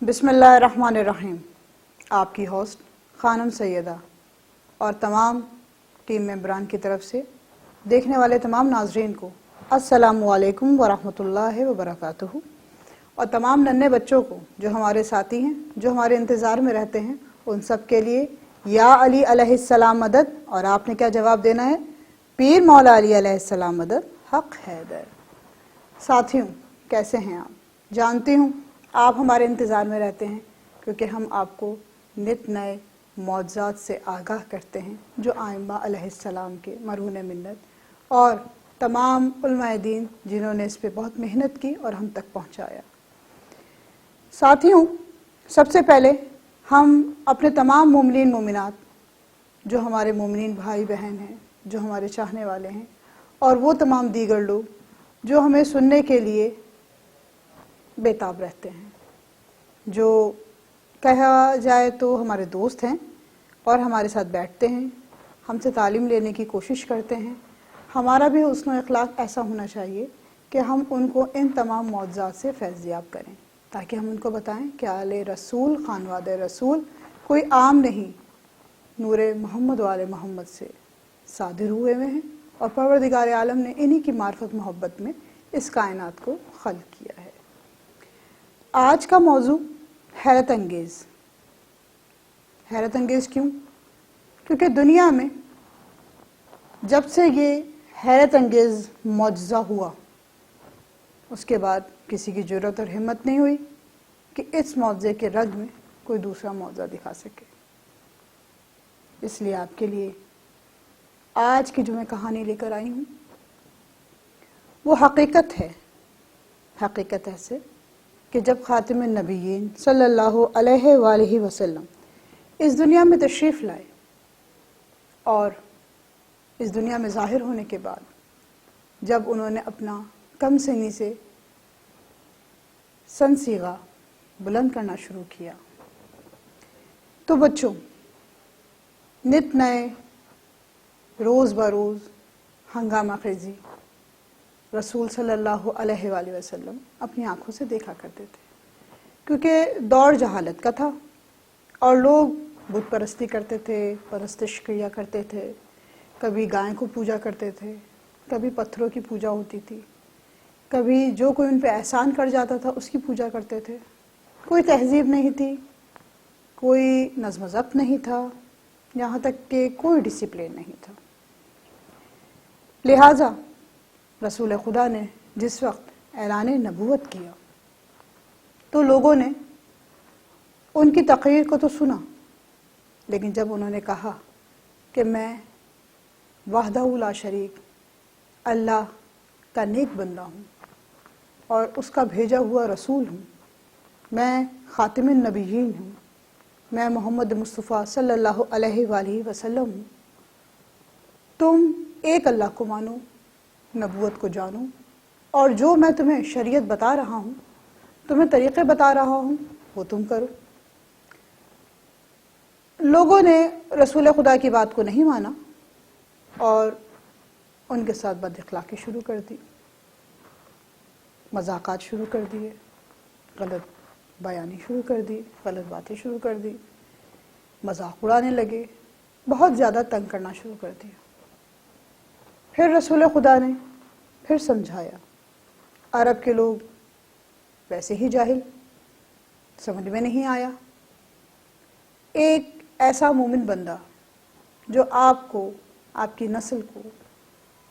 بسم اللہ الرحمن الرحیم۔ آپ کی ہوسٹ خانم سیدہ اور تمام ٹیم ممبران کی طرف سے دیکھنے والے تمام ناظرین کو السلام علیکم ورحمۃ اللہ وبرکاتہ، اور تمام ننھے بچوں کو جو ہمارے ساتھی ہیں، جو ہمارے انتظار میں رہتے ہیں، ان سب کے لیے یا علی علیہ السلام مدد۔ اور آپ نے کیا جواب دینا ہے؟ پیر مولا علی علیہ السلام مدد، حق حیدر۔ ساتھیوں، کیسے ہیں آپ؟ جانتی ہوں آپ ہمارے انتظار میں رہتے ہیں، کیونکہ ہم آپ کو نت نئے معجزات سے آگاہ کرتے ہیں جو آئمہ علیہ السلام کے مرہون منت اور تمام علماء دین جنہوں نے اس پہ بہت محنت کی اور ہم تک پہنچایا۔ ساتھیوں، سب سے پہلے ہم اپنے تمام مومنین مومنات جو ہمارے مومنین بھائی بہن ہیں، جو ہمارے چاہنے والے ہیں، اور وہ تمام دیگر لوگ جو ہمیں سننے کے لیے بےتاب رہتے ہیں، جو کہا جائے تو ہمارے دوست ہیں اور ہمارے ساتھ بیٹھتے ہیں، ہم سے تعلیم لینے کی کوشش کرتے ہیں، ہمارا بھی حسن و اخلاق ایسا ہونا چاہیے کہ ہم ان کو ان تمام معجزات سے فیضیاب کریں، تاکہ ہم ان کو بتائیں کہ آل رسول خانواد رسول کوئی عام نہیں، نور محمد و آل محمد سے صادر ہوئے ہوئے ہیں، اور پروردگار عالم نے انہی کی معرفت محبت میں اس کائنات کو خلق کیا ہے۔ آج کا موضوع حیرت انگیز۔ حیرت انگیز کیوں؟ کیونکہ دنیا میں جب سے یہ حیرت انگیز معجزہ ہوا، اس کے بعد کسی کی جرأت اور ہمت نہیں ہوئی کہ اس معجزے کے رد میں کوئی دوسرا معجزہ دکھا سکے۔ اس لیے آپ کے لیے آج کی جو میں کہانی لے کر آئی ہوں وہ حقیقت ہے۔ حقیقت ایسے کہ جب خاتم النبیین صلی اللہ علیہ وآلہ وسلم اس دنیا میں تشریف لائے اور اس دنیا میں ظاہر ہونے کے بعد جب انہوں نے اپنا کم سنی سے سن سیغہ بلند کرنا شروع کیا، تو بچوں، نت نئے روز بروز ہنگامہ خیزی رسول صلی اللہ علیہ وآلہ وسلم اپنی آنکھوں سے دیکھا کرتے تھے، کیونکہ دور جہالت کا تھا اور لوگ بت پرستی کرتے تھے، پرستش کیا کرتے تھے، کبھی گائے کو پوجا کرتے تھے، کبھی پتھروں کی پوجا ہوتی تھی، کبھی جو کوئی ان پہ احسان کر جاتا تھا اس کی پوجا کرتے تھے۔ کوئی تہذیب نہیں تھی، کوئی نظم و ضبط نہیں تھا، یہاں تک کہ کوئی ڈسپلن نہیں تھا۔ لہٰذا رسول خدا نے جس وقت اعلان نبوت کیا تو لوگوں نے ان کی تقریر کو تو سنا، لیکن جب انہوں نے کہا کہ میں وحدہ لا شریک اللہ کا نیک بندہ ہوں اور اس کا بھیجا ہوا رسول ہوں، میں خاتم النبیین ہوں، میں محمد مصطفیٰ صلی اللہ علیہ وآلہ وسلم ہوں، تم ایک اللہ کو مانو، نبوت کو جانو، اور جو میں تمہیں شریعت بتا رہا ہوں، تمہیں طریقے بتا رہا ہوں، وہ تم کرو۔ لوگوں نے رسول خدا کی بات کو نہیں مانا اور ان کے ساتھ بد اخلاقی شروع کر دی، مذاقات شروع کر دیے، غلط بیانی شروع کر دی، غلط باتیں شروع کر دی، مذاق اڑانے لگے، بہت زیادہ تنگ کرنا شروع کر دیا۔ پھر رسول خدا نے پھر سمجھایا۔ عرب کے لوگ ویسے ہی جاہل، سمجھ میں نہیں آیا۔ ایک ایسا مومن بندہ جو آپ کو، آپ کی نسل کو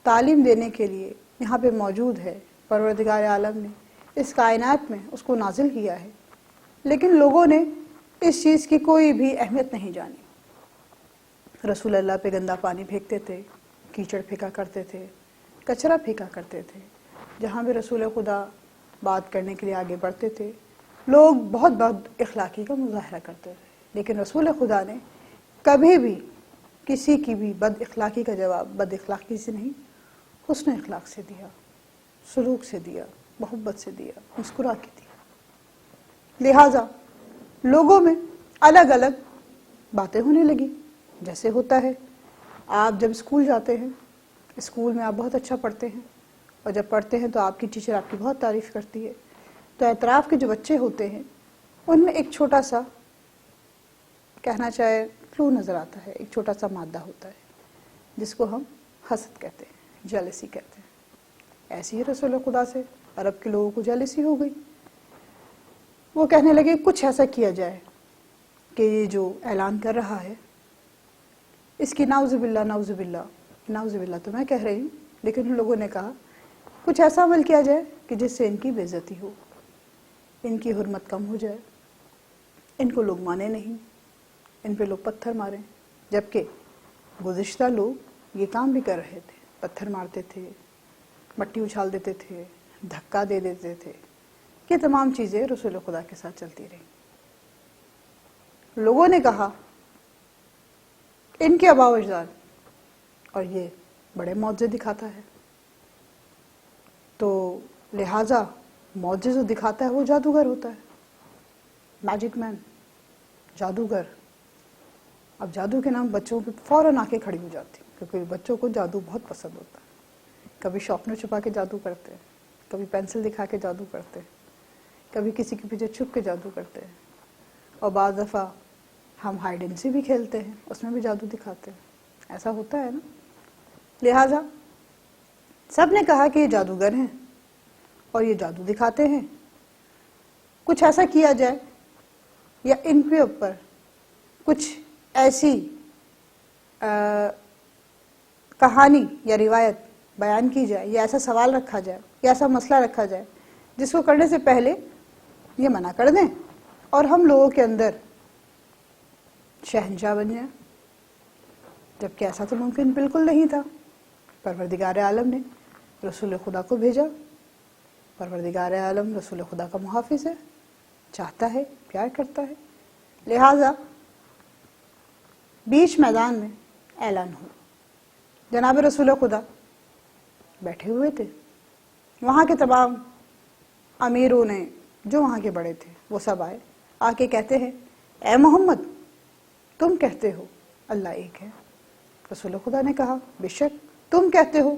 تعلیم دینے کے لیے یہاں پہ موجود ہے، پروردگار عالم نے اس کائنات میں اس کو نازل کیا ہے، لیکن لوگوں نے اس چیز کی کوئی بھی اہمیت نہیں جانی۔ رسول اللہ پہ گندا پانی پھینکتے تھے، کیچڑ پھینکا کرتے تھے، کچرا پھینکا کرتے تھے۔ جہاں بھی رسول خدا بات کرنے کے لیے آگے بڑھتے تھے، لوگ بہت بد اخلاقی کا مظاہرہ کرتے تھے، لیکن رسول خدا نے کبھی بھی کسی کی بھی بد اخلاقی کا جواب بد اخلاقی سے نہیں، حسن اخلاق سے دیا، سلوک سے دیا، محبت سے دیا، مسکرا کے دیا۔ لہٰذا لوگوں میں الگ الگ باتیں ہونے لگی، جیسے ہوتا ہے آپ جب اسکول جاتے ہیں، اسکول میں آپ بہت اچھا پڑھتے ہیں، اور جب پڑھتے ہیں تو آپ کی ٹیچر آپ کی بہت تعریف کرتی ہے، تو اطراف کے جو بچے ہوتے ہیں ان میں ایک چھوٹا سا کہنا چاہے کلو نظر آتا ہے، ایک چھوٹا سا مادہ ہوتا ہے جس کو ہم حسد کہتے ہیں، جیلسی کہتے ہیں۔ ایسی ہی رسول خدا سے عرب کے لوگوں کو جیلسی ہو گئی۔ وہ کہنے لگے کچھ ایسا کیا جائے کہ یہ جو اعلان کر رہا ہے اس کی نعوذ باللہ نعوذ باللہ نعوذ باللہ تو میں کہہ رہی ہوں، لیکن ان لوگوں نے کہا کچھ ایسا عمل کیا جائے کہ جس سے ان کی بے عزتی ہو، ان کی حرمت کم ہو جائے، ان کو لوگ مانے نہیں، ان پہ لوگ پتھر ماریں۔ جبکہ گزشتہ لوگ یہ کام بھی کر رہے تھے، پتھر مارتے تھے، مٹی اچھال دیتے تھے، دھکا دے دیتے تھے۔ یہ تمام چیزیں رسول خدا کے ساتھ چلتی رہیں۔ لوگوں نے کہا ان کے آباء و اجداد، اور یہ بڑے معجزے دکھاتا ہے، تو لہٰذا معجزے جو دکھاتا ہے وہ جادوگر ہوتا ہے، میجک مین، جادوگر۔ اب جادو کے نام بچوں پہ فوراً آنکھیں کھڑی ہو جاتی، کیونکہ بچوں کو جادو بہت پسند ہوتا ہے۔ کبھی شوپنر چھپا کے جادو کرتے ہیں، کبھی پینسل دکھا کے جادو کرتے ہیں، کبھی کسی کے پیچھے چھپ کے جادو کرتے ہیں، اور بعض دفعہ ہم ہائیڈ اینڈ سی بھی کھیلتے ہیں، اس میں بھی جادو دکھاتے ہیں۔ ایسا ہوتا ہے نا۔ لہٰذا سب نے کہا کہ یہ جادوگر ہیں اور یہ جادو دکھاتے ہیں، کچھ ایسا کیا جائے یا ان کے اوپر کچھ ایسی کہانی یا روایت بیان کی جائے، یا ایسا سوال رکھا جائے، یا ایسا مسئلہ رکھا جائے جس کو کرنے سے پہلے یہ منع کر دیں اور ہم لوگوں کے اندر شہنشاہ بن جائیں۔ جبکہ ایسا تو ممکن بالکل نہیں تھا۔ پروردگار عالم نے رسول خدا کو بھیجا۔ پروردگار عالم رسول خدا کا محافظ ہے، چاہتا ہے، پیار کرتا ہے۔ لہٰذا بیچ میدان میں اعلان ہوا۔ جناب رسول خدا بیٹھے ہوئے تھے، وہاں کے تمام امیروں نے جو وہاں کے بڑے تھے وہ سب آئے، آ کے کہتے ہیں اے محمد تم کہتے ہو اللہ ایک ہے۔ رسول خدا نے کہا بے شک تم کہتے ہو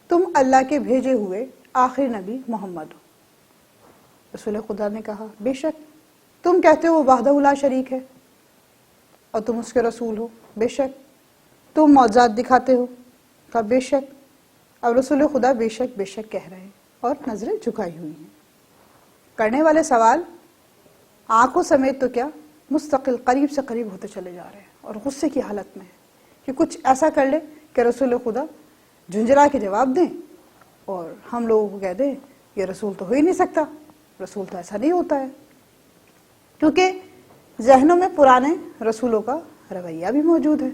تم اللہ کے بھیجے ہوئے آخری نبی محمد ہو۔ رسول خدا نے کہا بے شک تم کہتے ہو وحدہ لا شریک ہے اور تم اس کے رسول ہو، بے شک تم معجزات دکھاتے ہو، کہا بے شک۔ اب رسول خدا بے شک کہہ رہے ہیں اور نظریں جھکائی ہوئی ہیں۔ کرنے والے سوال آنکھوں سمیت تو کیا مستقل قریب سے قریب ہوتے چلے جا رہے ہیں اور غصے کی حالت میں ہے کہ کچھ ایسا کر لے کہ رسول خدا جھنجھلا کے جواب دیں اور ہم لوگوں کو کہہ دیں یہ رسول تو ہو ہی نہیں سکتا، رسول تو ایسا نہیں ہوتا ہے۔ کیونکہ ذہنوں میں پرانے رسولوں کا رویہ بھی موجود ہے،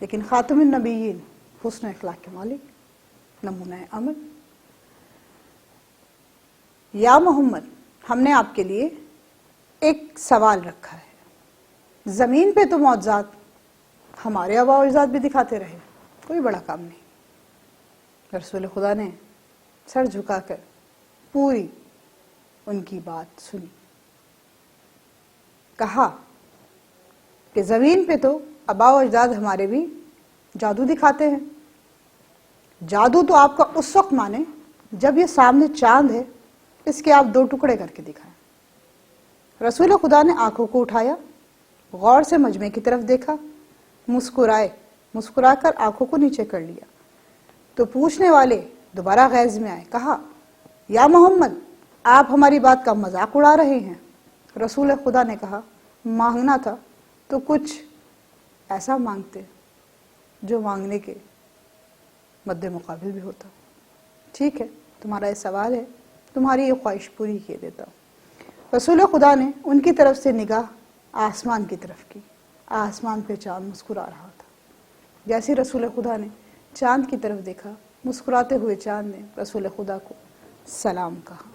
لیکن خاتم النبیین، حسن اخلاق کے مالک، نمونہ عمل۔ یا محمد ہم نے آپ کے لیے ایک سوال رکھا ہے، زمین پہ تو معجزات ہمارے آباء و اجداد بھی دکھاتے رہے، کوئی بڑا کام نہیں۔ رسول خدا نے سر جھکا کر پوری ان کی بات سنی، کہا کہ زمین پہ تو آباء و اجداد ہمارے بھی جادو دکھاتے ہیں، جادو تو آپ کا اس وقت مانے جب یہ سامنے چاند ہے اس کے آپ 2 ٹکڑے کر کے دکھائیں۔ رسول خدا نے آنکھوں کو اٹھایا، غور سے مجمع کی طرف دیکھا، مسکرائے، مسکرا کر آنکھوں کو نیچے کر لیا تو پوچھنے والے دوبارہ غیظ میں آئے، کہا یا محمد آپ ہماری بات کا مذاق اڑا رہے ہیں۔ رسول خدا نے کہا مانگنا تھا تو کچھ ایسا مانگتے جو مانگنے کے مد مقابل بھی ہوتا۔ ٹھیک ہے تمہارا یہ سوال ہے، تمہاری یہ خواہش پوری کیے دیتا ہوں۔ رسول خدا نے ان کی طرف سے نگاہ آسمان کی طرف کی، آسمان پہ چاند مسکرا رہا تھا۔ جیسے رسول خدا نے چاند کی طرف دیکھا، مسکراتے ہوئے چاند نے رسول خدا کو سلام کہا۔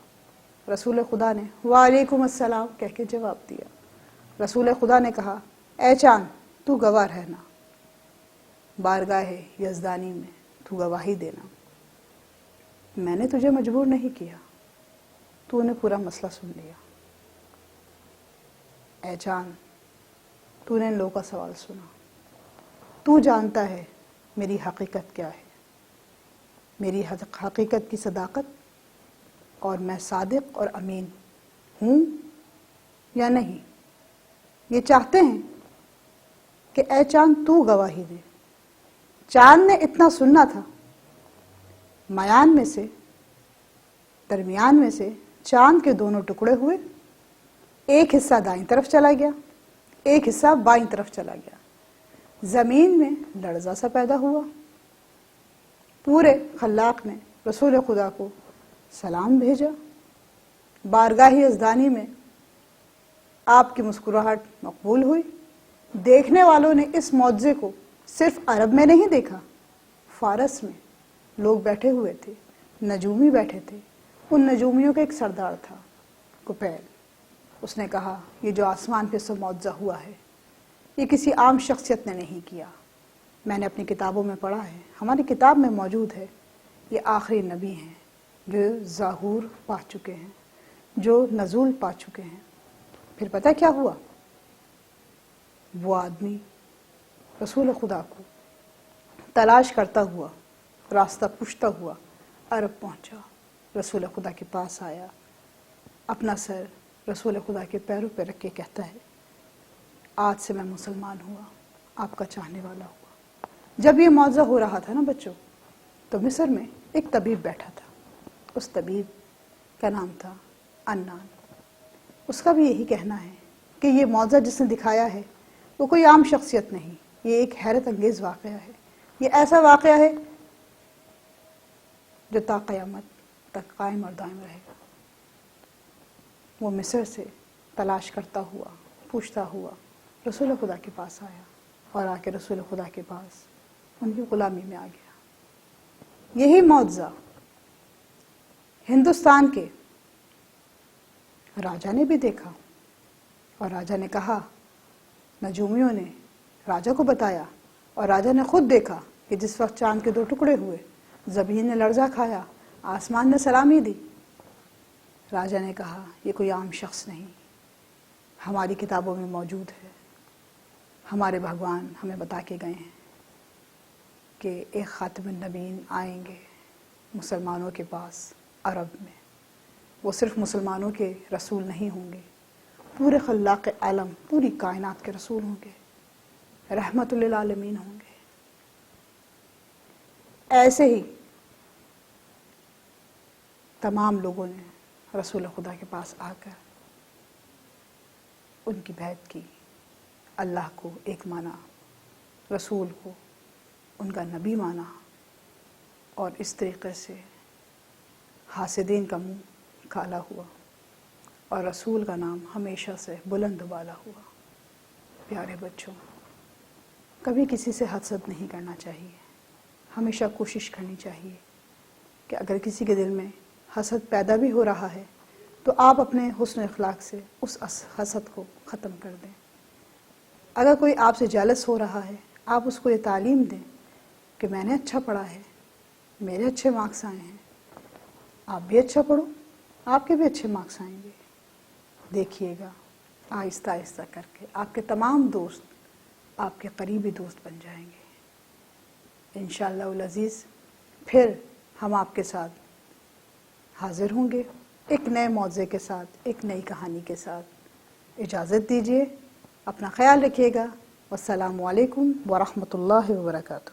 رسول خدا نے وعلیکم السلام کہہ کے جواب دیا۔ رسول خدا نے کہا اے چاند تو گواہ رہنا، بارگاہ یزدانی میں تو گواہی دینا، میں نے تجھے مجبور نہیں کیا، تو نے پورا مسئلہ سن لیا۔ اے چاند تو نے ان لوگوں کا سوال سنا، تو جانتا ہے میری حقیقت کیا ہے، میری حقیقت کی صداقت، اور میں صادق اور امین ہوں یا نہیں؟ یہ چاہتے ہیں کہ اے چاند تو گواہی دے۔ چاند نے اتنا سننا تھا، میان میں سے، درمیان میں سے چاند کے دونوں ٹکڑے ہوئے، ایک حصہ دائیں طرف چلا گیا، ایک حصہ بائیں طرف چلا گیا۔ زمین میں لرزہ سا پیدا ہوا۔ پورے خلاق نے رسول خدا کو سلام بھیجا۔ بارگاہ یزدانی میں آپ کی مسکراہٹ مقبول ہوئی۔ دیکھنے والوں نے اس معجزے کو صرف عرب میں نہیں دیکھا، فارس میں لوگ بیٹھے ہوئے تھے، نجومی بیٹھے تھے۔ ان نجومیوں کا ایک سردار تھا، کپیل۔ اس نے کہا یہ جو آسمان پہ سے معجزہ ہوا ہے یہ کسی عام شخصیت نے نہیں کیا، میں نے اپنی کتابوں میں پڑھا ہے، ہماری کتاب میں موجود ہے، یہ آخری نبی ہیں جو ظہور پا چکے ہیں، جو نزول پا چکے ہیں۔ پھر پتہ کیا ہوا؟ وہ آدمی رسول خدا کو تلاش کرتا ہوا، راستہ پوچھتا ہوا عرب پہنچا، رسول خدا کے پاس آیا، اپنا سر رسول خدا کے پیروں پہ رکھ کے کہتا ہے آج سے میں مسلمان ہوا، آپ کا چاہنے والا ہوا۔ جب یہ معجزہ ہو رہا تھا نا بچوں، تو مصر میں ایک طبیب بیٹھا تھا، اس طبیب کا نام تھا عنان۔ اس کا بھی یہی کہنا ہے کہ یہ معجزہ جس نے دکھایا ہے وہ کوئی عام شخصیت نہیں، یہ ایک حیرت انگیز واقعہ ہے، یہ ایسا واقعہ ہے جو تا قیامت تک قائم اور دائم رہے گا۔ وہ مصر سے تلاش کرتا ہوا، پوچھتا ہوا رسول خدا کے پاس آیا، اور آ کے رسول خدا کے پاس ان کی غلامی میں آ گیا۔ یہی معجزہ ہندوستان کے راجا نے بھی دیکھا، اور راجا نے کہا، نجومیوں نے راجا کو بتایا، اور راجا نے خود دیکھا کہ جس وقت چاند کے دو ٹکڑے ہوئے، زمین نے لرزہ کھایا، آسمان نے سلامی دی۔ راجا نے کہا یہ کوئی عام شخص نہیں، ہماری کتابوں میں موجود ہے، ہمارے بھگوان ہمیں بتا کے گئے ہیں کہ ایک خاتم النبیین آئیں گے مسلمانوں کے پاس عرب میں۔ وہ صرف مسلمانوں کے رسول نہیں ہوں گے، پورے خلاق عالم، پوری کائنات کے رسول ہوں گے، رحمت للعالمین ہوں گے۔ ایسے ہی تمام لوگوں نے رسول خدا کے پاس آ کر ان کی بیعت کی، اللہ کو ایک مانا، رسول کو ان کا نبی مانا، اور اس طریقے سے حاسدین کا منہ کالا ہوا اور رسول کا نام ہمیشہ سے بلند بالا ہوا۔ پیارے بچوں، کبھی کسی سے حسد نہیں کرنا چاہیے، ہمیشہ کوشش کرنی چاہیے کہ اگر کسی کے دل میں حسد پیدا بھی ہو رہا ہے تو آپ اپنے حسن اخلاق سے اس حسد کو ختم کر دیں۔ اگر کوئی آپ سے جالس ہو رہا ہے، آپ اس کو یہ تعلیم دیں کہ میں نے اچھا پڑھا ہے، میرے اچھے مارکس آئے ہیں، آپ بھی اچھا پڑھو، آپ کے بھی اچھے مارکس آئیں گے۔ دیکھیے گا آہستہ آہستہ کر کے آپ کے تمام دوست آپ کے قریبی دوست بن جائیں گے انشاءاللہ العزیز۔ پھر ہم آپ کے ساتھ حاضر ہوں گے ایک نئے معجزے کے ساتھ، ایک نئی کہانی کے ساتھ۔ اجازت دیجیے، اپنا خیال رکھیے گا۔ والسلام علیکم ورحمۃ اللہ وبرکاتہ۔